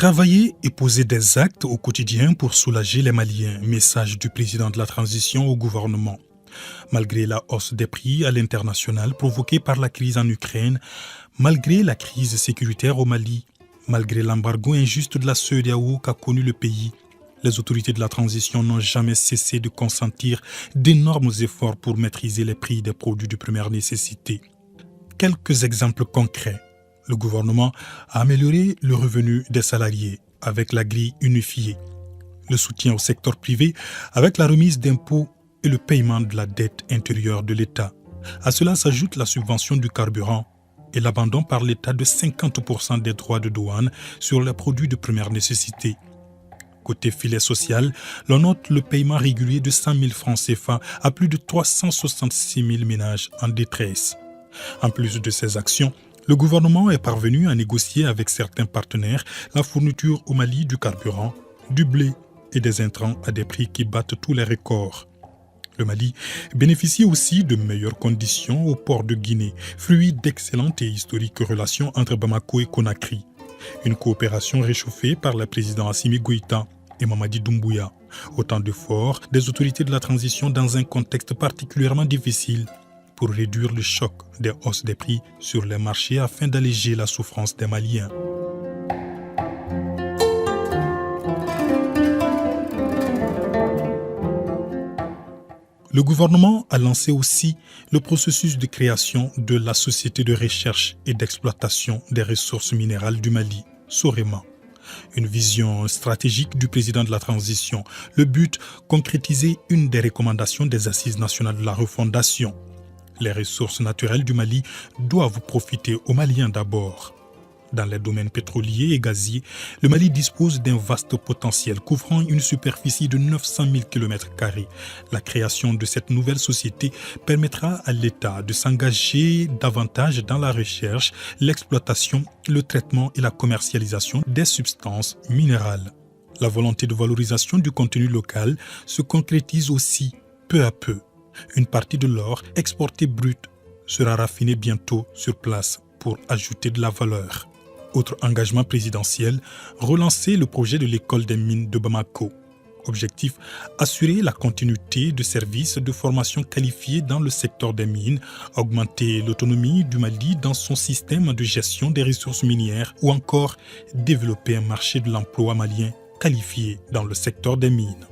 Travailler et poser des actes au quotidien pour soulager les Maliens. Message du président de la transition au gouvernement. Malgré la hausse des prix à l'international provoquée par la crise en Ukraine, malgré la crise sécuritaire au Mali, malgré l'embargo injuste de la CEDEAO qu'a connu le pays, les autorités de la transition n'ont jamais cessé de consentir d'énormes efforts pour maîtriser les prix des produits de première nécessité. Quelques exemples concrets. Le gouvernement a amélioré le revenu des salariés avec la grille unifiée, le soutien au secteur privé avec la remise d'impôts et le paiement de la dette intérieure de l'État. À cela s'ajoute la subvention du carburant et l'abandon par l'État de 50% des droits de douane sur les produits de première nécessité. Côté filet social, l'on note le paiement régulier de 100 000 francs CFA à plus de 366 000 ménages en détresse. En plus de ces actions, le gouvernement est parvenu à négocier avec certains partenaires la fourniture au Mali du carburant, du blé et des intrants à des prix qui battent tous les records. Le Mali bénéficie aussi de meilleures conditions au port de Guinée, fruit d'excellentes et historiques relations entre Bamako et Conakry. Une coopération réchauffée par le président Assimi Goïta et Mamadi Doumbouya. Autant d'efforts des autorités de la transition dans un contexte particulièrement difficile pour réduire le choc des hausses des prix sur les marchés afin d'alléger la souffrance des Maliens. Le gouvernement a lancé aussi le processus de création de la Société de recherche et d'exploitation des ressources minérales du Mali, SOREMA. Une vision stratégique du président de la transition. Le but, concrétiser une des recommandations des Assises nationales de la refondation. Les ressources naturelles du Mali doivent profiter aux Maliens d'abord. Dans les domaines pétroliers et gaziers, le Mali dispose d'un vaste potentiel couvrant une superficie de 900 000 km². La création de cette nouvelle société permettra à l'État de s'engager davantage dans la recherche, l'exploitation, le traitement et la commercialisation des substances minérales. La volonté de valorisation du contenu local se concrétise aussi peu à peu. Une partie de l'or exporté brut sera raffinée bientôt sur place pour ajouter de la valeur. Autre engagement présidentiel, relancer le projet de l'école des mines de Bamako. Objectif, assurer la continuité de services de formation qualifiés dans le secteur des mines, augmenter l'autonomie du Mali dans son système de gestion des ressources minières ou encore développer un marché de l'emploi malien qualifié dans le secteur des mines.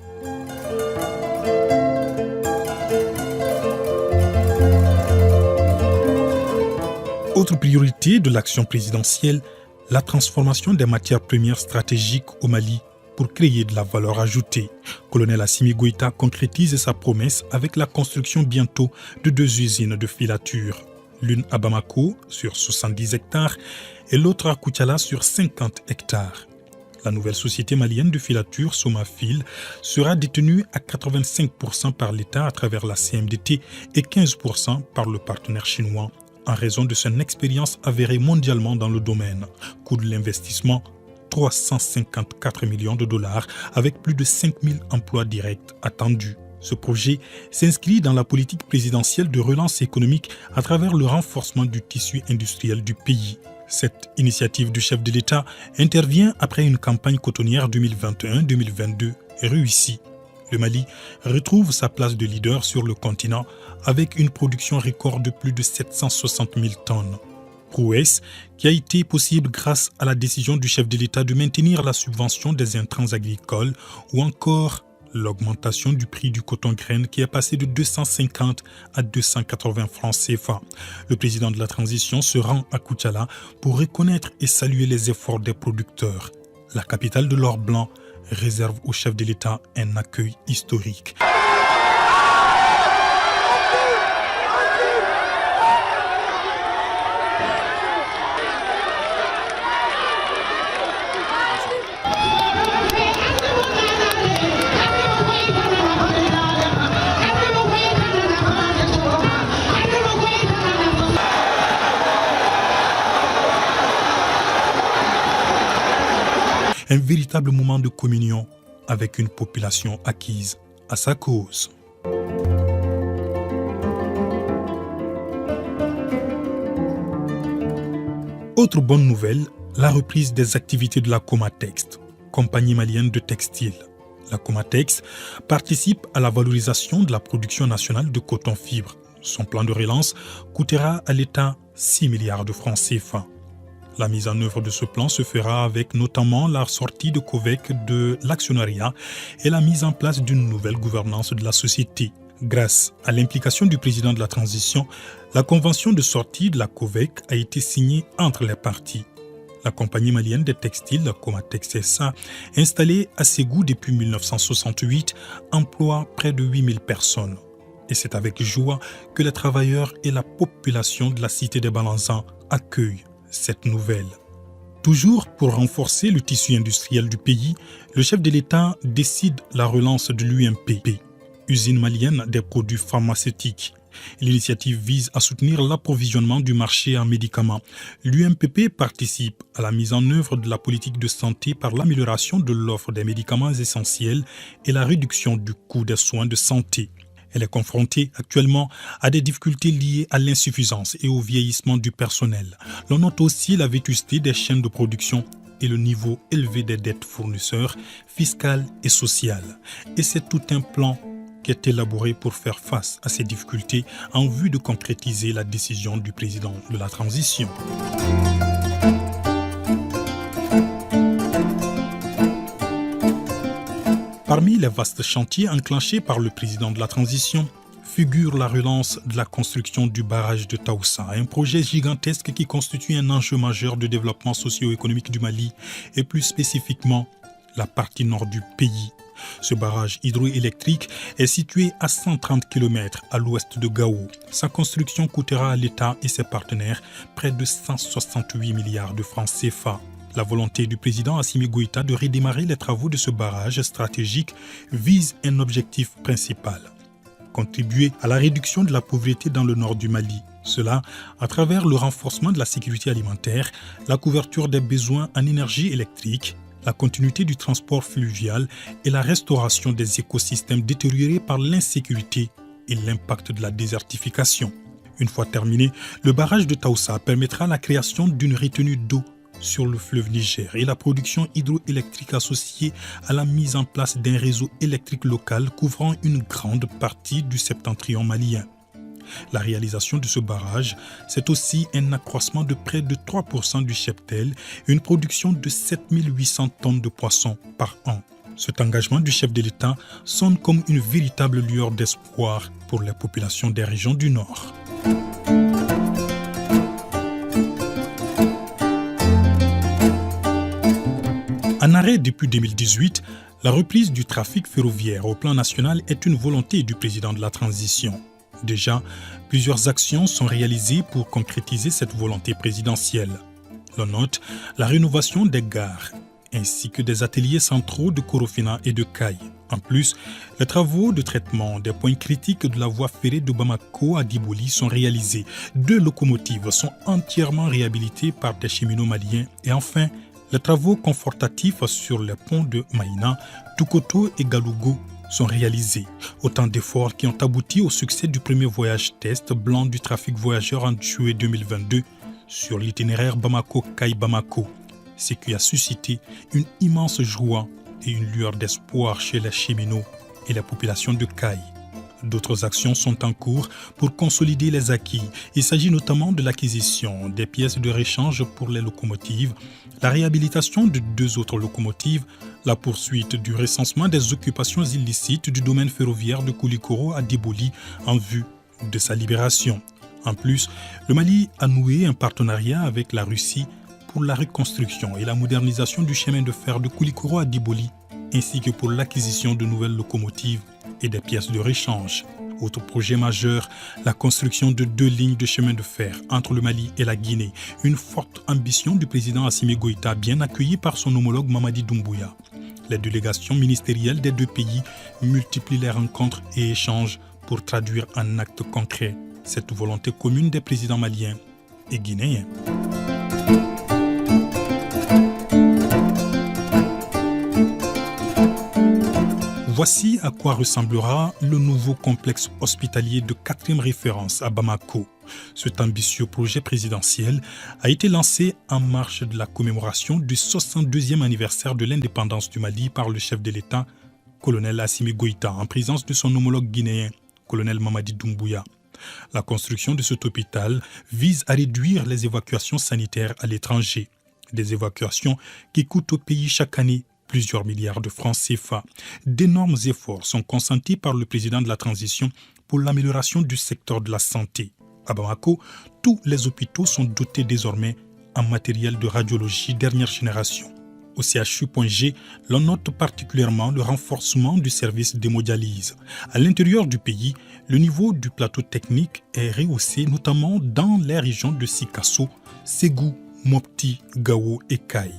Autre priorité de l'action présidentielle, la transformation des matières premières stratégiques au Mali pour créer de la valeur ajoutée. Colonel Assimi Goïta concrétise sa promesse avec la construction bientôt de 2 usines de filature. L'une à Bamako sur 70 hectares et l'autre à Koutiala sur 50 hectares. La nouvelle société malienne de filature, Somafil, sera détenue à 85% par l'État à travers la CMDT et 15% par le partenaire chinois, en raison de son expérience avérée mondialement dans le domaine. Coût de l'investissement, 354 millions de dollars avec plus de 5000 emplois directs attendus. Ce projet s'inscrit dans la politique présidentielle de relance économique à travers le renforcement du tissu industriel du pays. Cette initiative du chef de l'État intervient après une campagne cotonnière 2021-2022 réussie. Le Mali retrouve sa place de leader sur le continent avec une production record de plus de 760 000 tonnes. Prouesse qui a été possible grâce à la décision du chef de l'État de maintenir la subvention des intrants agricoles ou encore l'augmentation du prix du coton-graine qui est passé de 250 à 280 francs CFA. Le président de la transition se rend à Koutiala pour reconnaître et saluer les efforts des producteurs. La capitale de l'or blanc réserve au chef de l'État un accueil historique. Un véritable moment de communion avec une population acquise à sa cause. Autre bonne nouvelle, la reprise des activités de la Comatex, compagnie malienne de textile. La Comatex participe à la valorisation de la production nationale de coton-fibre. Son plan de relance coûtera à l'État 6 milliards de francs CFA. La mise en œuvre de ce plan se fera avec notamment la sortie de COVEC de l'actionnariat et la mise en place d'une nouvelle gouvernance de la société. Grâce à l'implication du président de la transition, la convention de sortie de la COVEC a été signée entre les parties. La compagnie malienne des textiles, la Comatex SA, installée à Ségou depuis 1968, emploie près de 8000 personnes. Et c'est avec joie que les travailleurs et la population de la cité des Balanzans accueillent cette nouvelle. Toujours pour renforcer le tissu industriel du pays, le chef de l'État décide la relance de l'UMP, usine malienne des produits pharmaceutiques. L'initiative vise à soutenir l'approvisionnement du marché en médicaments. L'UMPP participe à la mise en œuvre de la politique de santé par l'amélioration de l'offre des médicaments essentiels et la réduction du coût des soins de santé. Elle est confrontée actuellement à des difficultés liées à l'insuffisance et au vieillissement du personnel. L'on note aussi la vétusté des chaînes de production et le niveau élevé des dettes fournisseurs, fiscales et sociales. Et c'est tout un plan qui est élaboré pour faire face à ces difficultés en vue de concrétiser la décision du président de la transition. Parmi les vastes chantiers enclenchés par le président de la transition figure la relance de la construction du barrage de Taoussa, un projet gigantesque qui constitue un enjeu majeur de développement socio-économique du Mali et plus spécifiquement la partie nord du pays. Ce barrage hydroélectrique est situé à 130 km à l'ouest de Gao. Sa construction coûtera à l'État et ses partenaires près de 168 milliards de francs CFA. La volonté du président Assimi Goïta de redémarrer les travaux de ce barrage stratégique vise un objectif principal: contribuer à la réduction de la pauvreté dans le nord du Mali. Cela à travers le renforcement de la sécurité alimentaire, la couverture des besoins en énergie électrique, la continuité du transport fluvial et la restauration des écosystèmes détériorés par l'insécurité et l'impact de la désertification. Une fois terminé, le barrage de Taoussa permettra la création d'une retenue d'eau sur le fleuve Niger et la production hydroélectrique associée à la mise en place d'un réseau électrique local couvrant une grande partie du septentrion malien. La réalisation de ce barrage, c'est aussi un accroissement de près de 3% du cheptel et une production de 7800 tonnes de poissons par an. Cet engagement du chef de l'État sonne comme une véritable lueur d'espoir pour les populations des régions du Nord. En arrêt depuis 2018, la reprise du trafic ferroviaire au plan national est une volonté du président de la transition. Déjà, plusieurs actions sont réalisées pour concrétiser cette volonté présidentielle. L'on note la rénovation des gares, ainsi que des ateliers centraux de Korofina et de Kaye. En plus, les travaux de traitement des points critiques de la voie ferrée de Bamako à Diboli sont réalisés. 2 locomotives sont entièrement réhabilitées par des cheminots maliens. Et enfin, les travaux confortatifs sur les ponts de Maïna, Tukoto et Galougo sont réalisés. Autant d'efforts qui ont abouti au succès du premier voyage test blanc du trafic voyageur en juillet 2022 sur l'itinéraire Bamako-Kaye-Bamako, ce qui a suscité une immense joie et une lueur d'espoir chez les cheminots et la population de Kaye. D'autres actions sont en cours pour consolider les acquis. Il s'agit notamment de l'acquisition des pièces de réchange pour les locomotives, la réhabilitation de 2 autres locomotives, la poursuite du recensement des occupations illicites du domaine ferroviaire de Koulikoro à Diboli en vue de sa libération. En plus, le Mali a noué un partenariat avec la Russie pour la reconstruction et la modernisation du chemin de fer de Koulikoro à Diboli, ainsi que pour l'acquisition de nouvelles locomotives et des pièces de réchange. Autre projet majeur, la construction de 2 lignes de chemin de fer entre le Mali et la Guinée. Une forte ambition du président Assimi Goïta, bien accueillie par son homologue Mamadi Doumbouya. Les délégations ministérielles des 2 pays multiplient les rencontres et échanges pour traduire en actes concrets cette volonté commune des présidents maliens et guinéens. Voici à quoi ressemblera le nouveau complexe hospitalier de 4e référence à Bamako. Cet ambitieux projet présidentiel a été lancé en marge de la commémoration du 62e anniversaire de l'indépendance du Mali par le chef de l'État, colonel Assimi Goïta, en présence de son homologue guinéen, colonel Mamadi Doumbouya. La construction de cet hôpital vise à réduire les évacuations sanitaires à l'étranger, des évacuations qui coûtent au pays chaque année plusieurs milliards de francs CFA. D'énormes efforts sont consentis par le président de la transition pour l'amélioration du secteur de la santé. À Bamako, tous les hôpitaux sont dotés désormais en matériel de radiologie dernière génération. Au CHU.G, l'on note particulièrement le renforcement du service d'hémodialyse. À l'intérieur du pays, le niveau du plateau technique est rehaussé, notamment dans les régions de Sikasso, Ségou, Mopti, Gao et Kaï.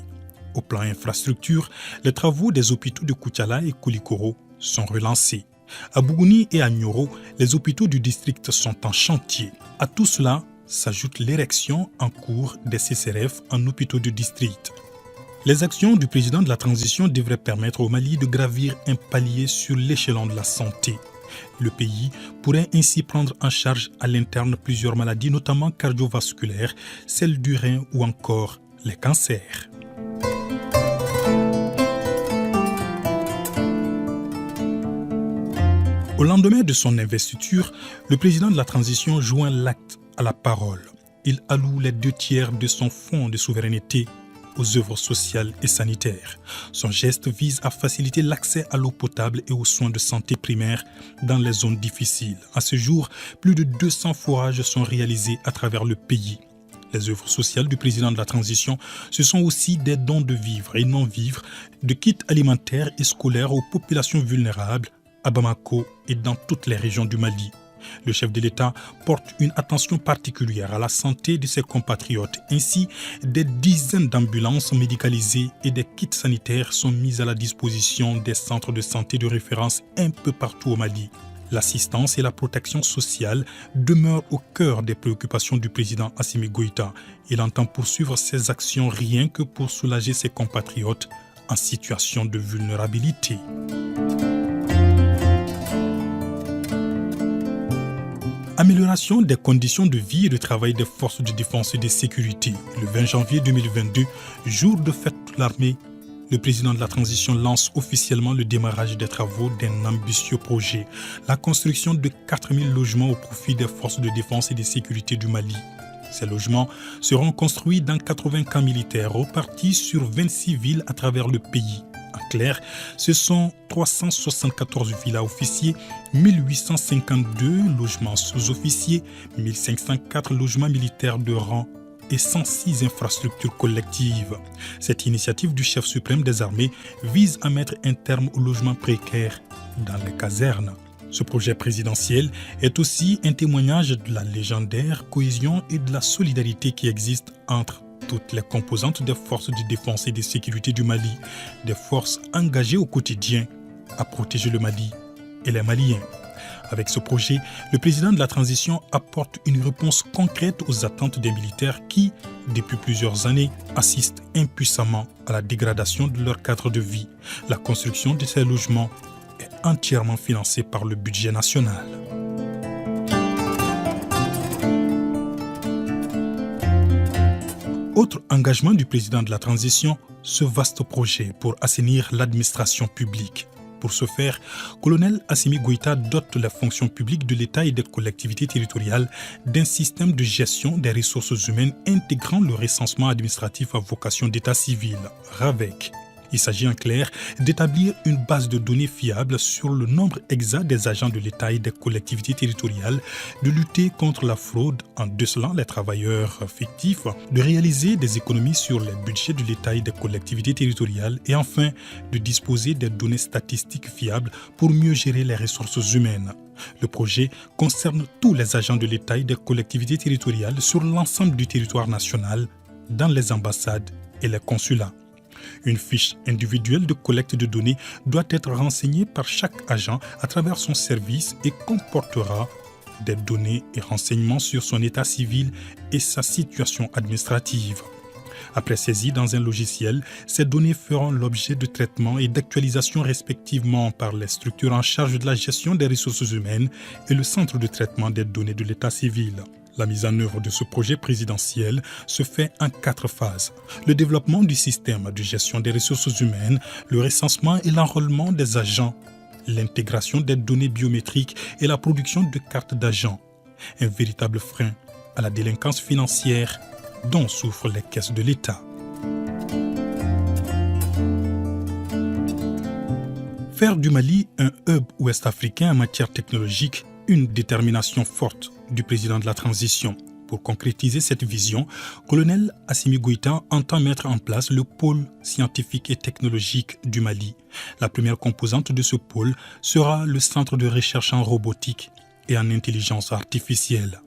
Au plan infrastructure, les travaux des hôpitaux de Koutiala et Koulikoro sont relancés. À Bougouni et à Nioro, les hôpitaux du district sont en chantier. À tout cela s'ajoute l'érection en cours des CCRF en hôpitaux de district. Les actions du président de la transition devraient permettre au Mali de gravir un palier sur l'échelon de la santé. Le pays pourrait ainsi prendre en charge à l'interne plusieurs maladies, notamment cardiovasculaires, celles du rein ou encore les cancers. Au lendemain de son investiture, le président de la transition joint l'acte à la parole. Il alloue les 2/3 de son fonds de souveraineté aux œuvres sociales et sanitaires. Son geste vise à faciliter l'accès à l'eau potable et aux soins de santé primaires dans les zones difficiles. À ce jour, plus de 200 forages sont réalisés à travers le pays. Les œuvres sociales du président de la transition, ce sont aussi des dons de vivres et non-vivres, de kits alimentaires et scolaires aux populations vulnérables, à Bamako et dans toutes les régions du Mali. Le chef de l'État porte une attention particulière à la santé de ses compatriotes. Ainsi, des dizaines d'ambulances médicalisées et des kits sanitaires sont mis à la disposition des centres de santé de référence un peu partout au Mali. L'assistance et la protection sociale demeurent au cœur des préoccupations du président Assimi Goïta. Il entend poursuivre ses actions rien que pour soulager ses compatriotes en situation de vulnérabilité. Amélioration des conditions de vie et de travail des forces de défense et de sécurité. Le 20 janvier 2022, jour de fête de l'armée, le président de la transition lance officiellement le démarrage des travaux d'un ambitieux projet, la construction de 4000 logements au profit des forces de défense et de sécurité du Mali. Ces logements seront construits dans 80 camps militaires repartis sur 26 villes à travers le pays. En clair, ce sont 374 villas officiers, 1852 logements sous-officiers, 1504 logements militaires de rang et 106 infrastructures collectives. Cette initiative du chef suprême des armées vise à mettre un terme aux logements précaires dans les casernes. Ce projet présidentiel est aussi un témoignage de la légendaire cohésion et de la solidarité qui existe entre toutes les composantes des forces de défense et de sécurité du Mali, des forces engagées au quotidien à protéger le Mali et les Maliens. Avec ce projet, le président de la transition apporte une réponse concrète aux attentes des militaires qui, depuis plusieurs années, assistent impuissamment à la dégradation de leur cadre de vie. La construction de ces logements est entièrement financée par le budget national. Autre engagement du président de la transition, ce vaste projet pour assainir l'administration publique. Pour ce faire, colonel Assimi Goïta dote les fonctions publiques de l'État et des collectivités territoriales d'un système de gestion des ressources humaines intégrant le recensement administratif à vocation d'état civil, RAVEC. Il s'agit en clair d'établir une base de données fiable sur le nombre exact des agents de l'État et des collectivités territoriales, de lutter contre la fraude en décelant les travailleurs fictifs, de réaliser des économies sur les budgets de l'État et des collectivités territoriales et enfin de disposer des données statistiques fiables pour mieux gérer les ressources humaines. Le projet concerne tous les agents de l'État et des collectivités territoriales sur l'ensemble du territoire national, dans les ambassades et les consulats. Une fiche individuelle de collecte de données doit être renseignée par chaque agent à travers son service et comportera des données et renseignements sur son état civil et sa situation administrative. Après saisie dans un logiciel, ces données feront l'objet de traitements et d'actualisation respectivement par les structures en charge de la gestion des ressources humaines et le centre de traitement des données de l'état civil. La mise en œuvre de ce projet présidentiel se fait en 4 phases. Le développement du système de gestion des ressources humaines, le recensement et l'enrôlement des agents, l'intégration des données biométriques et la production de cartes d'agents. Un véritable frein à la délinquance financière dont souffrent les caisses de l'État. Faire du Mali un hub ouest-africain en matière technologique, une détermination forte du président de la transition. Pour concrétiser cette vision, colonel Assimi Goïta entend mettre en place le pôle scientifique et technologique du Mali. La première composante de ce pôle sera le centre de recherche en robotique et en intelligence artificielle.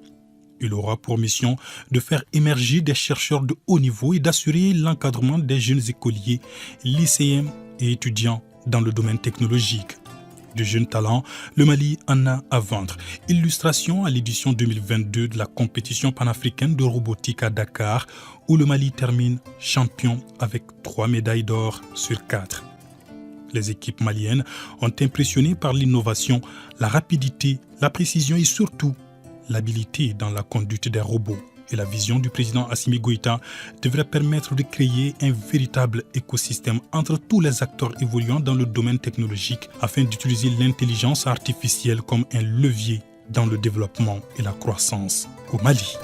Il aura pour mission de faire émerger des chercheurs de haut niveau et d'assurer l'encadrement des jeunes écoliers, lycéens et étudiants dans le domaine technologique. De jeunes talents, le Mali en a à vendre. Illustration à l'édition 2022 de la compétition panafricaine de robotique à Dakar, où le Mali termine champion avec 3 médailles d'or sur 4. Les équipes maliennes ont impressionné par l'innovation, la rapidité, la précision et surtout l'habilité dans la conduite des robots. Et la vision du président Assimi Goïta devrait permettre de créer un véritable écosystème entre tous les acteurs évoluant dans le domaine technologique afin d'utiliser l'intelligence artificielle comme un levier dans le développement et la croissance au Mali.